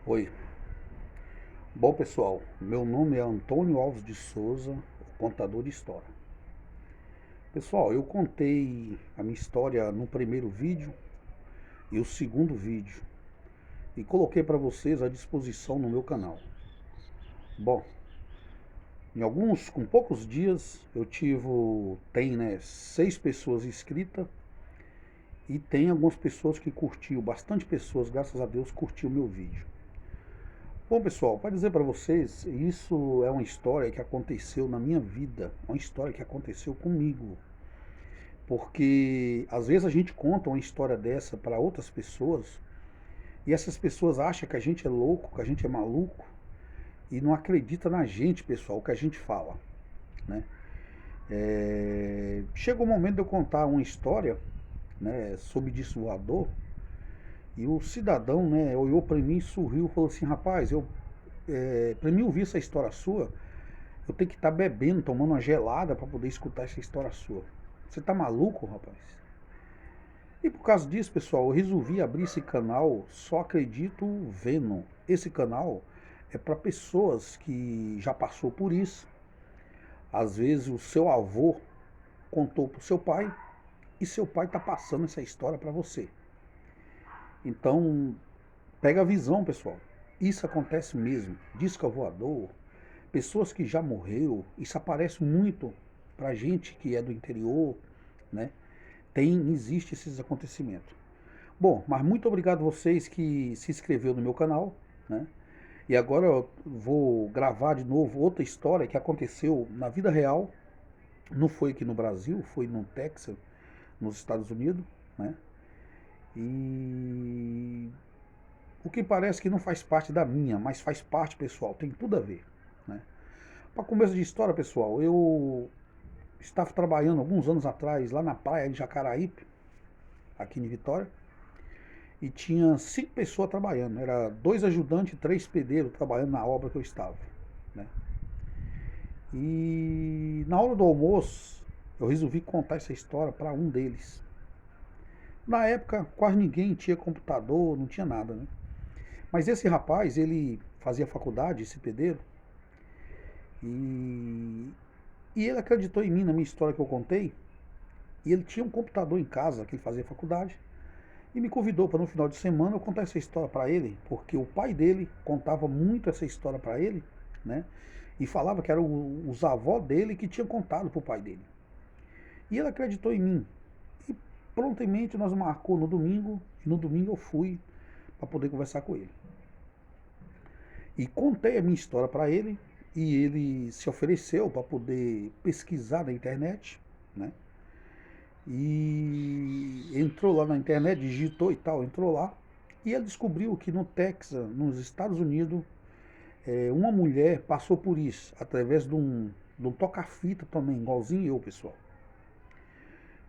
Oi. Bom, pessoal, meu nome é Antônio Alves de Souza, contador de história. Pessoal, eu contei a minha história no primeiro vídeo e o segundo vídeo e coloquei para vocês à disposição no meu canal. Bom, com poucos dias, tem, 6 pessoas inscritas e tem algumas pessoas que curtiu, bastante pessoas, graças a Deus, curtiu o meu vídeo. Bom, pessoal, para dizer para vocês, isso é uma história que aconteceu na minha vida, uma história que aconteceu comigo. Porque às vezes a gente conta uma história dessa para outras pessoas e essas pessoas acham que a gente é louco, que a gente é maluco e não acredita na gente, pessoal, o que a gente fala, né? Chegou o momento de eu contar uma história, né, sobre disco voador e o cidadão, né, olhou para mim, sorriu e falou assim: rapaz, para mim ouvir essa história sua, eu tenho que estar bebendo, tomando uma gelada para poder escutar essa história sua. Você tá maluco, rapaz? E por causa disso, pessoal, eu resolvi abrir esse canal Só Acredito Vendo. Esse canal é para pessoas que já passou por isso. Às vezes o seu avô contou para o seu pai e seu pai está passando essa história para você. Então, pega a visão, pessoal. Isso acontece mesmo. Disco voador, pessoas que já morreu, isso aparece muito pra gente que é do interior, né? Existe esses acontecimentos. Bom, mas muito obrigado a vocês que se inscreveu no meu canal, né? E agora eu vou gravar de novo outra história que aconteceu na vida real. Não foi aqui no Brasil, foi no Texas, nos Estados Unidos, né? E o que parece que não faz parte da minha, mas faz parte, pessoal, tem tudo a ver, né? Para começo de história, pessoal, eu estava trabalhando alguns anos atrás lá na praia de Jacaraípe, aqui em Vitória, e tinha 5 pessoas trabalhando. Era 2 ajudantes e 3 pedreiros trabalhando na obra que eu estava, né? E na hora do almoço, eu resolvi contar essa história para um deles. Na época, quase ninguém tinha computador, não tinha nada, né? Mas esse rapaz, ele fazia faculdade, esse pedreiro, e, e ele acreditou em mim, na minha história que eu contei, e ele tinha um computador em casa, que ele fazia faculdade, e me convidou para no final de semana eu contar essa história para ele, porque o pai dele contava muito essa história para ele, né? E falava que eram os avós dele que tinham contado para o pai dele. E ele acreditou em mim. E prontamente nós marcou no domingo, e no domingo eu fui para poder conversar com ele. E contei a minha história para ele, e ele se ofereceu para poder pesquisar na internet, né? E entrou lá na internet, digitou e tal, entrou lá. E ele descobriu que no Texas, nos Estados Unidos, uma mulher passou por isso, através de um toca-fita também, igualzinho eu, pessoal.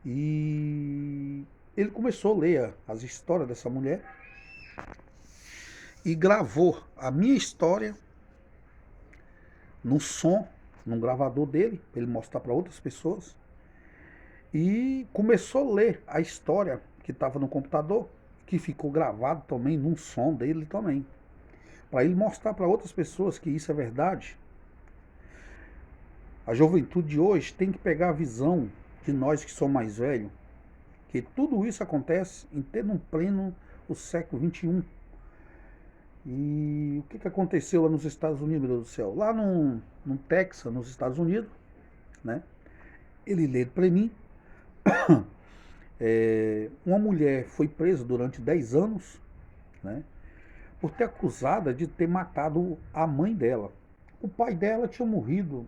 E ele começou a ler as histórias dessa mulher e gravou a minha história num som, num gravador dele, para ele mostrar para outras pessoas. E começou a ler a história que estava no computador, que ficou gravado também num som dele também, para ele mostrar para outras pessoas que isso é verdade. A juventude de hoje tem que pegar a visão de nós que somos mais velhos, que tudo isso acontece em pleno o século XXI. E o que aconteceu lá nos Estados Unidos, meu Deus do céu? Lá no Texas, nos Estados Unidos, né? Ele lê para mim. Uma mulher foi presa durante 10 anos, né? Por ter acusada de ter matado a mãe dela. O pai dela tinha morrido.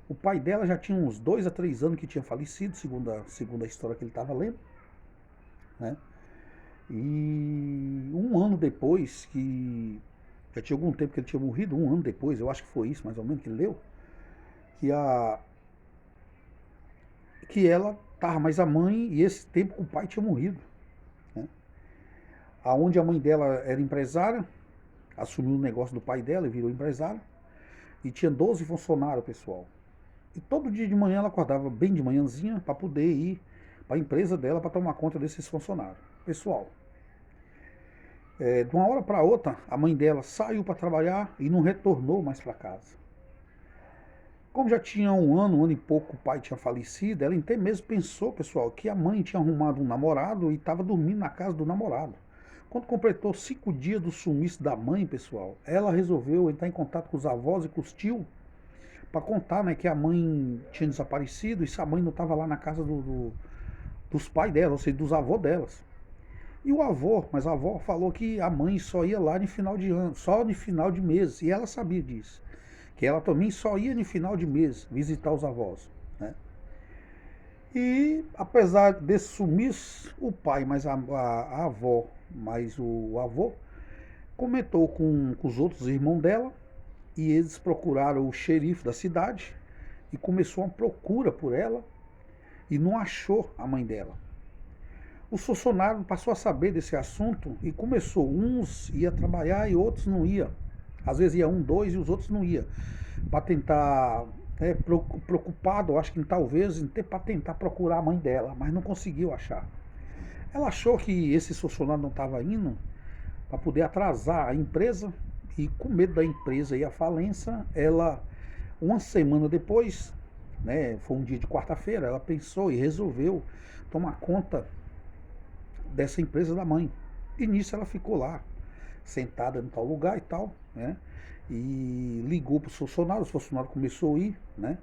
O pai dela já tinha uns 2 a 3 anos que tinha falecido, segundo a história que ele estava lendo, né? E um ano depois, que já tinha algum tempo que ele tinha morrido, um ano depois, eu acho que foi isso mais ou menos que ele leu, que, a, que ela estava mais a mãe e esse tempo o pai tinha morrido, né? Aonde a mãe dela era empresária, assumiu o negócio do pai dela e virou empresária, e tinha 12 funcionários, pessoal. E todo dia de manhã ela acordava bem de manhãzinha para poder ir para a empresa dela para tomar conta desses funcionários. Pessoal, De uma hora para outra, a mãe dela saiu para trabalhar e não retornou mais para casa. Como já tinha um ano e pouco o pai tinha falecido, ela até mesmo pensou, pessoal, que a mãe tinha arrumado um namorado e estava dormindo na casa do namorado. Quando completou 5 dias do sumiço da mãe, pessoal, ela resolveu entrar em contato com os avós e com os tios para contar, né, que a mãe tinha desaparecido e se a mãe não estava lá na casa dos pais dela, ou seja, dos avós delas. E o avô, mas a avó falou que a mãe só ia lá no final de ano, só no final de mês, e ela sabia disso. Que ela também só ia no final de mês visitar os avós, né? E apesar desse sumiço, o pai, mas a avó, mais o avô, comentou com os outros irmãos dela e eles procuraram o xerife da cidade e começou uma procura por ela e não achou a mãe dela. O funcionário passou a saber desse assunto e começou, uns ia trabalhar e outros não ia. Às vezes ia um, dois e os outros não ia. Para tentar, preocupado, acho que talvez, para tentar procurar a mãe dela, mas não conseguiu achar. Ela achou que esse funcionário não estava indo para poder atrasar a empresa e com medo da empresa ir à falência, ela, uma semana depois, né, foi um dia de quarta-feira, ela pensou e resolveu tomar conta dessa empresa da mãe. E nisso ela ficou lá, sentada em tal lugar e tal, né? E ligou para os funcionários começou a ir, né?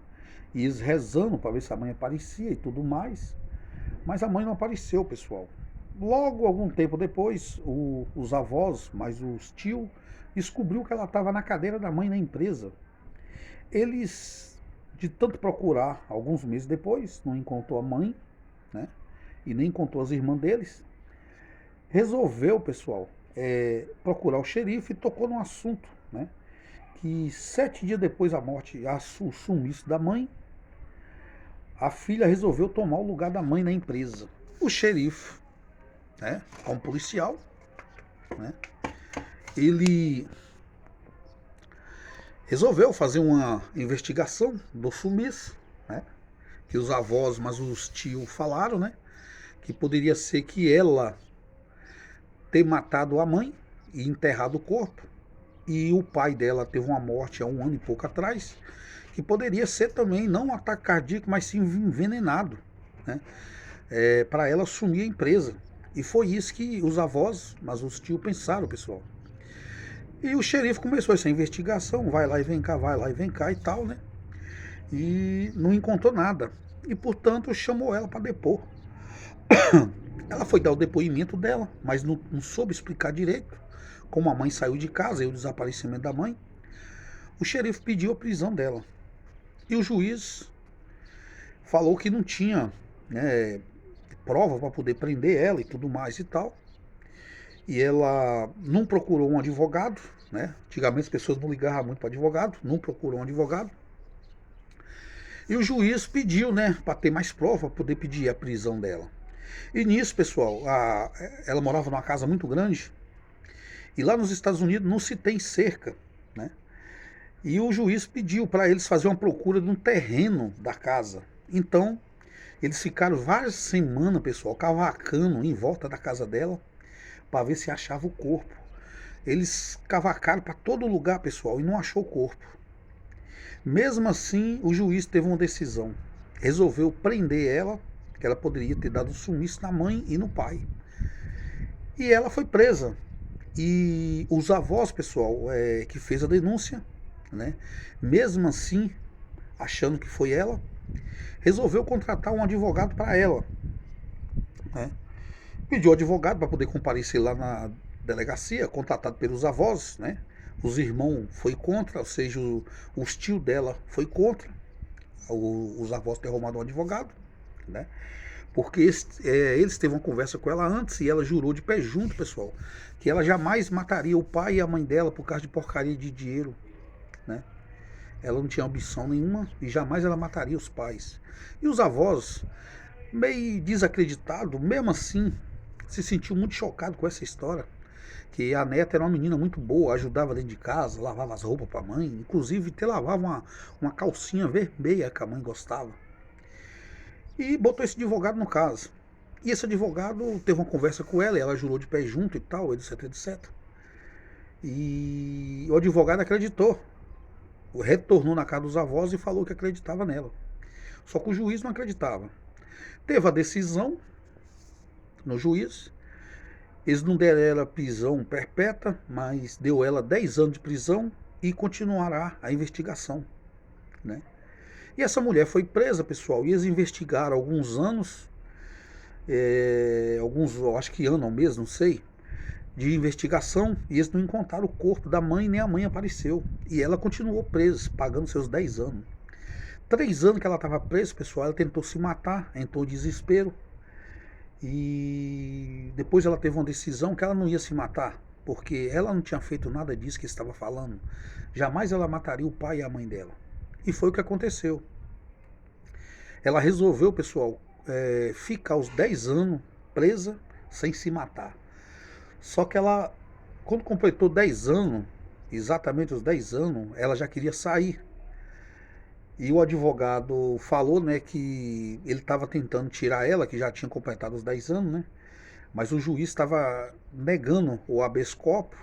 E eles rezando para ver se a mãe aparecia e tudo mais. Mas a mãe não apareceu, pessoal. Logo, algum tempo depois, os avós, mais os tios, descobriu que ela estava na cadeira da mãe na empresa. Eles, de tanto procurar, alguns meses depois, não encontrou a mãe, né? E nem encontrou as irmãs deles. Resolveu, pessoal, procurar o xerife e tocou num assunto, né? Que 7 dias depois da morte, o sumiço da mãe, a filha resolveu tomar o lugar da mãe na empresa. O xerife, né, como policial, né, ele resolveu fazer uma investigação do sumiço, né, que os avós, mas os tios falaram, né, que poderia ser que ela ter matado a mãe e enterrado o corpo, e o pai dela teve uma morte há um ano e pouco atrás, que poderia ser também não um ataque cardíaco, mas sim envenenado, né? Para ela assumir a empresa. E foi isso que os avós, mas os tios pensaram, pessoal. E o xerife começou essa investigação, vai lá e vem cá, vai lá e vem cá e tal, né? E não encontrou nada. E, portanto, chamou ela para depor. Ela foi dar o depoimento dela, mas não soube explicar direito como a mãe saiu de casa e o desaparecimento da mãe. O xerife pediu a prisão dela. E o juiz falou que não tinha, né, prova para poder prender ela e tudo mais e tal. E ela não procurou um advogado, né? Antigamente as pessoas não ligavam muito para advogado, não procurou um advogado. E o juiz pediu, né, para ter mais prova, para poder pedir a prisão dela. E nisso, pessoal, ela morava numa casa muito grande. E lá nos Estados Unidos não se tem cerca, né? E o juiz pediu para eles fazer uma procura de um terreno da casa. Então, eles ficaram várias semanas, pessoal, cavacando em volta da casa dela para ver se achava o corpo. Eles cavacaram para todo lugar, pessoal, e não achou o corpo. Mesmo assim, o juiz teve uma decisão. Resolveu prender ela, que ela poderia ter dado um sumiço na mãe e no pai. E ela foi presa. E os avós, pessoal, que fez a denúncia, né, mesmo assim, achando que foi ela, resolveu contratar um advogado para ela, né? Pediu advogado para poder comparecer lá na delegacia, contratado pelos avós, né? Os irmãos foi contra, ou seja, os tios dela foi contra os avós ter arrumado um advogado, né? Porque eles teve uma conversa com ela antes e ela jurou de pé junto, pessoal, que ela jamais mataria o pai e a mãe dela por causa de porcaria de dinheiro, né? Ela não tinha ambição nenhuma e jamais ela mataria os pais. E os avós, meio desacreditado, mesmo assim, se sentiu muito chocado com essa história. Que a neta era uma menina muito boa, ajudava dentro de casa, lavava as roupas para a mãe, inclusive até lavava uma calcinha vermelha que a mãe gostava. E botou esse advogado no caso. E esse advogado teve uma conversa com ela, e ela jurou de pé junto e tal, etc, etc. E o advogado acreditou, retornou na casa dos avós e falou que acreditava nela. Só que o juiz não acreditava. Teve a decisão no juiz, eles não deram ela prisão perpétua, mas deu ela 10 anos de prisão e continuará a investigação, né? E essa mulher foi presa, pessoal, e eles investigaram alguns anos, eu acho que ano ou mês, não sei, de investigação, e eles não encontraram o corpo da mãe, nem a mãe apareceu. E ela continuou presa, pagando seus 10 anos. 3 anos que ela estava presa, pessoal, ela tentou se matar, entrou em desespero. E depois ela teve uma decisão que ela não ia se matar, porque ela não tinha feito nada disso que estava falando. Jamais ela mataria o pai e a mãe dela. E foi o que aconteceu. Ela resolveu, pessoal, ficar os 10 anos presa sem se matar. Só que ela, quando completou 10 anos, exatamente os 10 anos, ela já queria sair. E o advogado falou, né, que ele estava tentando tirar ela, que já tinha completado os 10 anos, né? Mas o juiz estava negando o habeas corpus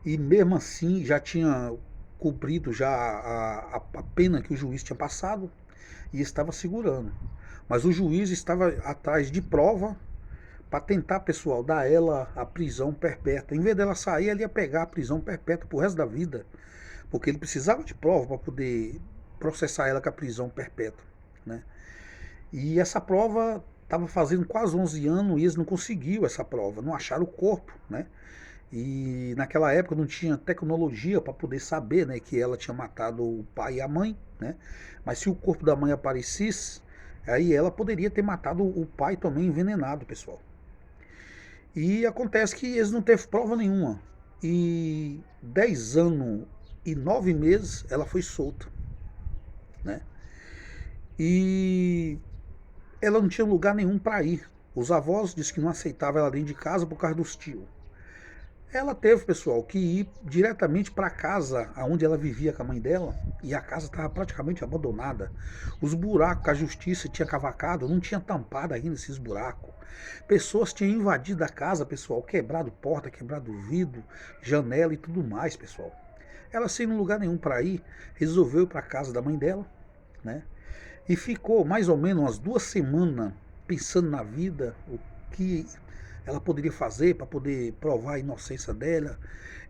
e mesmo assim já tinha cumprido já a pena que o juiz tinha passado e estava segurando. Mas o juiz estava atrás de prova para tentar, pessoal, dar ela a prisão perpétua. Em vez dela sair, ele ia pegar a prisão perpétua pro resto da vida, porque ele precisava de prova para poder processar ela com a prisão perpétua, né? E essa prova estava fazendo quase 11 anos e eles não conseguiram essa prova, não acharam o corpo, né? E naquela época não tinha tecnologia para poder saber, né, que ela tinha matado o pai e a mãe, né? Mas se o corpo da mãe aparecesse, aí ela poderia ter matado o pai também envenenado, pessoal. E acontece que eles não teve prova nenhuma. E 10 anos e 9 meses ela foi solta, né? E ela não tinha lugar nenhum para ir. Os avós disseram que não aceitavam ela dentro de casa por causa dos tios. Ela teve, pessoal, que ir diretamente para a casa onde ela vivia com a mãe dela, e a casa estava praticamente abandonada. Os buracos que a justiça tinha cavacado não tinha tampado ainda esses buracos. Pessoas tinham invadido a casa, pessoal, quebrado porta, quebrado vidro, janela e tudo mais, pessoal. Ela, sem lugar nenhum para ir, resolveu ir para a casa da mãe dela, né? E ficou mais ou menos umas 2 semanas pensando na vida, o que ela poderia fazer para poder provar a inocência dela,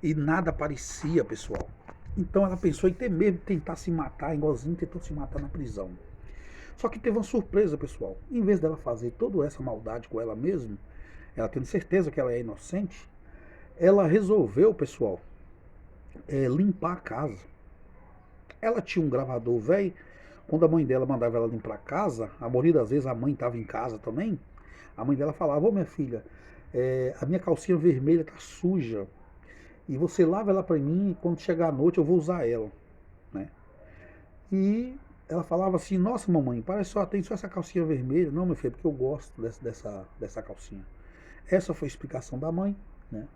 e nada aparecia, pessoal. Então ela pensou em ter medo de tentar se matar, igualzinho tentou se matar na prisão. Só que teve uma surpresa, pessoal. Em vez dela fazer toda essa maldade com ela mesma, ela tendo certeza que ela é inocente, ela resolveu, pessoal, limpar a casa. Ela tinha um gravador velho. Quando a mãe dela mandava ela limpar a casa, a maioria das vezes a mãe estava em casa também, a mãe dela falava: ô minha filha, a minha calcinha vermelha tá suja, e você lava ela para mim, e quando chegar a noite eu vou usar ela, né? E ela falava assim: nossa mamãe, parece só tem só essa calcinha vermelha. Não, meu filho, porque eu gosto dessa calcinha. Essa foi a explicação da mãe, né?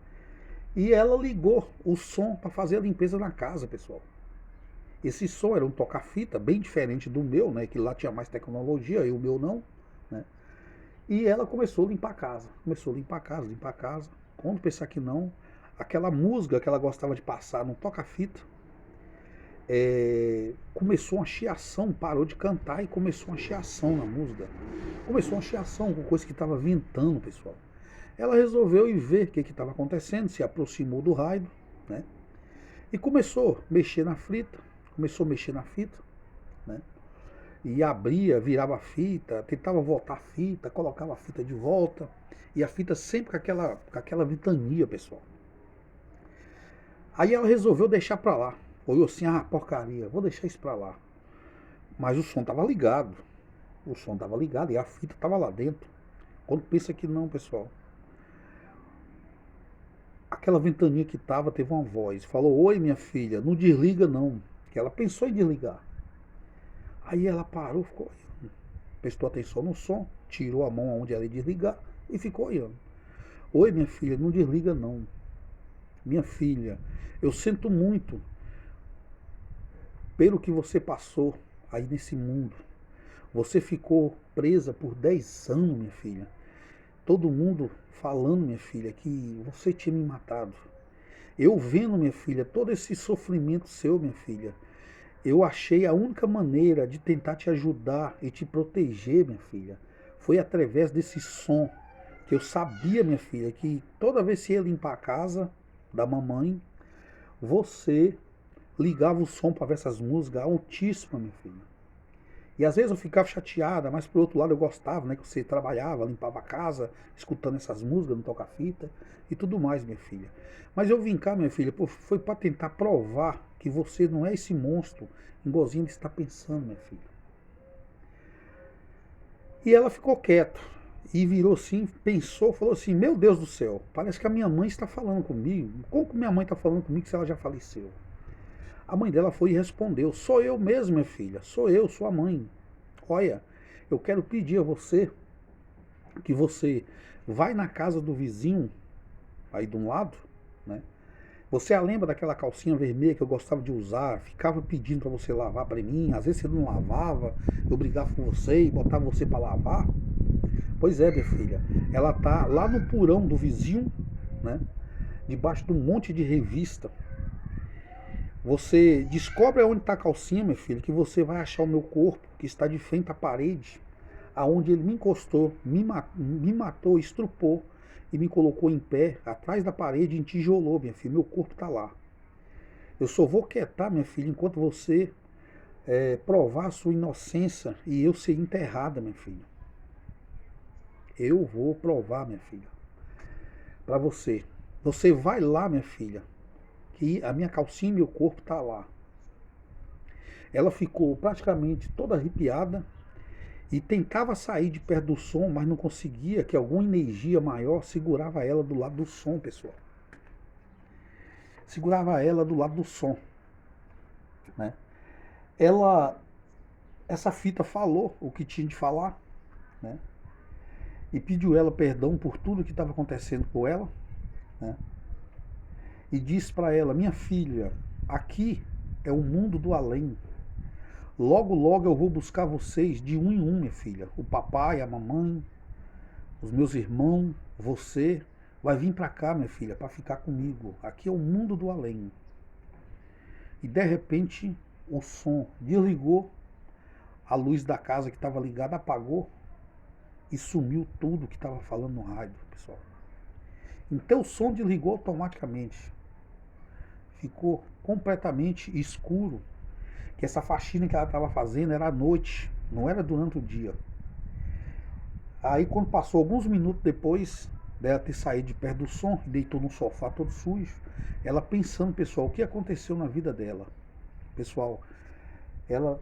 E ela ligou o som para fazer a limpeza na casa, pessoal. Esse som era um toca-fita, bem diferente do meu, né? Que lá tinha mais tecnologia e o meu não, né? E ela começou a limpar a casa. Começou a limpar a casa, limpar a casa. Quando pensar que não, aquela música que ela gostava de passar no toca-fita, começou uma chiação, parou de cantar e começou uma chiação na música. Começou uma chiação com coisa que estava ventando, pessoal. Ela resolveu ir ver o que estava acontecendo, se aproximou do raio, né? E começou a mexer na fita, né? E abria, virava a fita, tentava voltar a fita, colocava a fita de volta, e a fita sempre com aquela ventania, pessoal. Aí ela resolveu deixar pra lá. Olhou assim: ah, porcaria, vou deixar isso pra lá. Mas o som tava ligado. O som tava ligado e a fita tava lá dentro. Quando pensa que não, pessoal, aquela ventania que tava, teve uma voz. Falou: oi, minha filha, não desliga não. Que ela pensou em desligar. Aí ela parou, ficou olhando. Prestou atenção no som, tirou a mão onde ela ia desligar e ficou olhando. Oi, minha filha, não desliga não. Minha filha, eu sinto muito pelo que você passou aí nesse mundo. Você ficou presa por 10 anos, minha filha. todo mundo falando, minha filha, que você tinha me matado. Eu vendo, minha filha, todo esse sofrimento seu, minha filha, eu achei a única maneira de tentar te ajudar e te proteger, minha filha, foi através desse som que eu sabia, minha filha, que toda vez que ia limpar a casa da mamãe, você ligava o som para ver essas músicas altíssimas, minha filha. E às vezes eu ficava chateada, mas por outro lado eu gostava, né? Que você trabalhava, limpava a casa, escutando essas músicas no toca-fita e tudo mais, minha filha. Mas eu vim cá, minha filha, foi para tentar provar que você não é esse monstro igualzinho ele está pensando, minha filha. E ela ficou quieta e virou assim, pensou, falou assim: Meu Deus do céu, parece que a minha mãe está falando comigo. Como que minha mãe está falando comigo se ela já faleceu? A mãe dela foi e respondeu: Sou eu mesmo, minha filha, sou eu, sua mãe. Olha, eu quero pedir a você que você vai na casa do vizinho, aí de um lado, né? Você lembra daquela calcinha vermelha que eu gostava de usar? Ficava pedindo para você lavar para mim. Às vezes você não lavava, eu brigava com você e botava você para lavar. Pois é, minha filha, ela tá lá no porão do vizinho, né? Debaixo de um monte de revista. Você descobre onde está a calcinha, minha filha, que você vai achar o meu corpo, que está de frente à parede, aonde ele me encostou, me matou, estrupou e me colocou em pé, atrás da parede, e entijolou, minha filha. Meu corpo está lá. Eu só vou quietar, minha filha, enquanto você provar a sua inocência e eu ser enterrada, minha filha. Eu vou provar, minha filha, para você. Você vai lá, minha filha, que a minha calcinha e meu corpo tá lá. Ela ficou praticamente toda arrepiada e tentava sair de perto do som, mas não conseguia, que alguma energia maior segurava ela do lado do som, pessoal. Segurava ela do lado do som, né? Essa fita falou o que tinha de falar, né? E pediu ela perdão por tudo que estava acontecendo com ela, né? E disse para ela: Minha filha, aqui é o mundo do além. Logo, logo eu vou buscar vocês de um em um, minha filha. O papai, a mamãe, os meus irmãos, você vai vir para cá, minha filha, para ficar comigo. Aqui é o mundo do além. E de repente o som desligou, a luz da casa que estava ligada apagou e sumiu tudo que estava falando no rádio, pessoal. Então o som desligou automaticamente. Ficou completamente escuro. Que essa faxina que ela estava fazendo era à noite, não era durante o dia. Aí quando passou alguns minutos depois dela ter saído de perto do som, deitou no sofá todo sujo, ela pensando, pessoal, o que aconteceu na vida dela. Pessoal, ela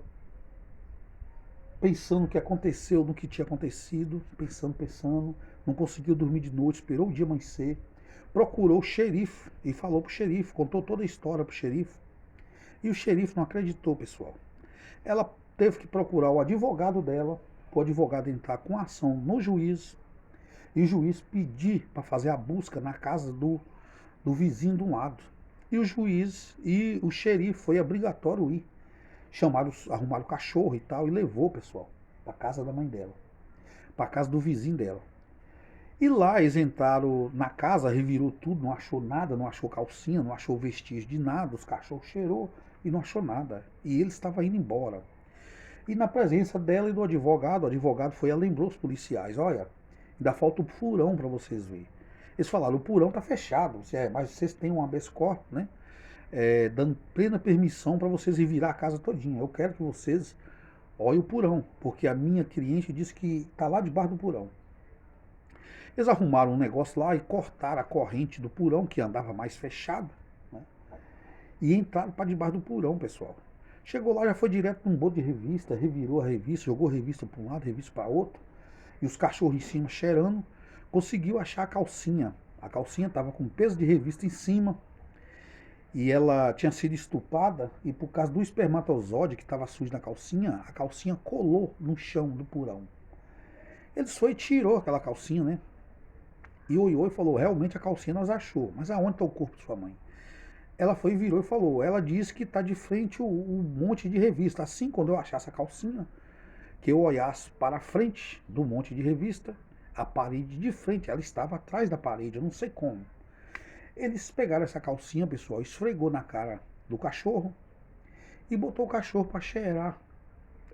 pensando o que aconteceu, no que tinha acontecido, pensando, não conseguiu dormir de noite, esperou o dia amanhecer, procurou o xerife e falou pro xerife, contou toda a história pro xerife. E o xerife não acreditou, pessoal. Ela teve que procurar o advogado dela, o advogado entrar com ação no juiz, e o juiz pedir para fazer a busca na casa do vizinho de um lado. E o juiz e o xerife foi obrigatório ir. Arrumaram o cachorro e tal, e levou, pessoal, para casa da mãe dela, para casa do vizinho dela. E lá eles entraram na casa, revirou tudo, não achou nada, não achou calcinha, não achou vestígio de nada, os cachorros cheirou e não achou nada. E ele estava indo embora. E na presença dela e do advogado, o advogado foi e lembrou os policiais: Olha, ainda falta o porão para vocês verem. Eles falaram: o porão está fechado, mas vocês têm um habeas corpus, né? Dando plena permissão para vocês revirar a casa todinha. Eu quero que vocês olhem o porão, porque a minha cliente disse que está lá debaixo do porão. Eles arrumaram um negócio lá e cortaram a corrente do porão, que andava mais fechada, né? E entraram para debaixo do porão, pessoal. Chegou lá, já foi direto num bolo de revista, revirou a revista, jogou a revista para um lado, revista para outro, e os cachorros em cima cheirando. Conseguiu achar a calcinha. A calcinha estava com peso de revista em cima, e ela tinha sido estupada, e por causa do espermatozoide que estava sujo na calcinha, a calcinha colou no chão do porão. Eles foi e tirou aquela calcinha, né? E olhou e falou: realmente a calcinha nós achou, mas aonde está o corpo de sua mãe? Ela foi e virou e falou: ela disse que está de frente o monte de revista. Assim, quando eu achasse a calcinha, que eu olhasse para a frente do monte de revista, a parede de frente, ela estava atrás da parede, eu não sei como. Eles pegaram essa calcinha, pessoal, esfregou na cara do cachorro e botou o cachorro para cheirar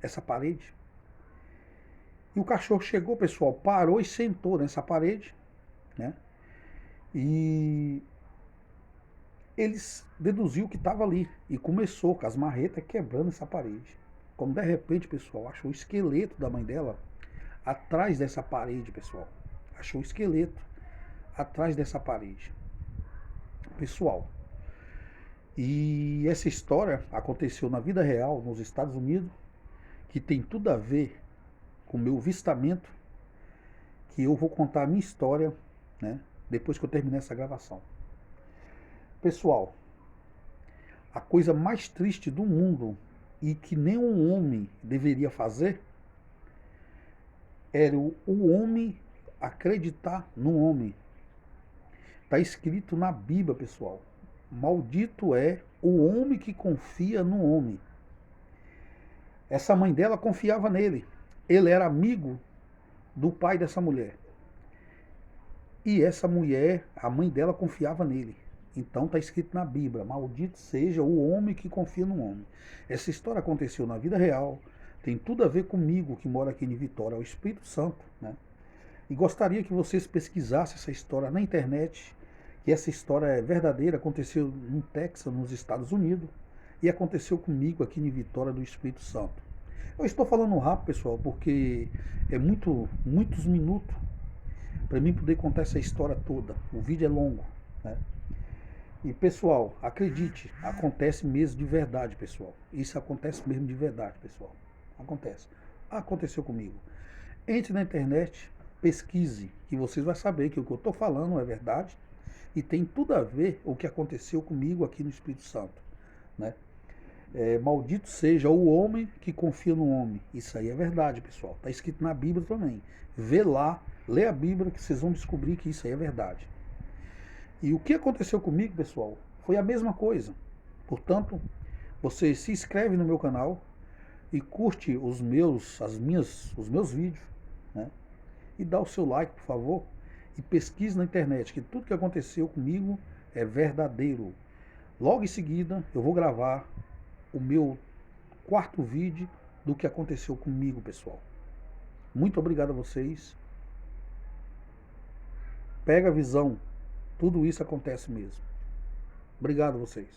essa parede. E o cachorro chegou, pessoal, parou e sentou nessa parede, né? E eles deduziu que estava ali e começou com as marretas quebrando essa parede. Quando de repente, pessoal, achou o esqueleto da mãe dela atrás dessa parede, pessoal. Achou o esqueleto atrás dessa parede. Pessoal, e essa história aconteceu na vida real, nos Estados Unidos, que tem tudo a ver com o meu avistamento, que eu vou contar a minha história, né, depois que eu terminar essa gravação. Pessoal, a coisa mais triste do mundo e que nenhum homem deveria fazer era o homem acreditar no homem. Está escrito na Bíblia, pessoal. Maldito é o homem que confia no homem. Essa mãe dela confiava nele. Ele era amigo do pai dessa mulher. E essa mulher, a mãe dela, confiava nele. Então está escrito na Bíblia: maldito seja o homem que confia no homem. Essa história aconteceu na vida real. Tem tudo a ver comigo, que mora aqui em Vitória, é o Espírito Santo, né? E gostaria que vocês pesquisassem essa história na internet, que essa história é verdadeira, aconteceu no Texas, nos Estados Unidos, e aconteceu comigo aqui em Vitória do Espírito Santo. Eu estou falando rápido, pessoal, porque é muitos minutos para mim poder contar essa história toda. O vídeo é longo, né? E pessoal, acredite, acontece mesmo de verdade, pessoal. Isso acontece mesmo de verdade, pessoal. Acontece. Aconteceu comigo. Entre na internet, pesquise, que vocês vão saber que o que eu estou falando é verdade e tem tudo a ver com o que aconteceu comigo aqui no Espírito Santo, né? Maldito seja o homem que confia no homem. Isso aí é verdade, pessoal. Está escrito na Bíblia também. Vê lá, lê a Bíblia que vocês vão descobrir que isso aí é verdade. E o que aconteceu comigo, pessoal, foi a mesma coisa. Portanto, você se inscreve no meu canal e curte os meus vídeos, né? E dá o seu like, por favor. E pesquise na internet que tudo que aconteceu comigo é verdadeiro. Logo em seguida, eu vou gravar o meu quarto vídeo do que aconteceu comigo, pessoal. Muito obrigado a vocês. Pega a visão. Tudo isso acontece mesmo. Obrigado a vocês.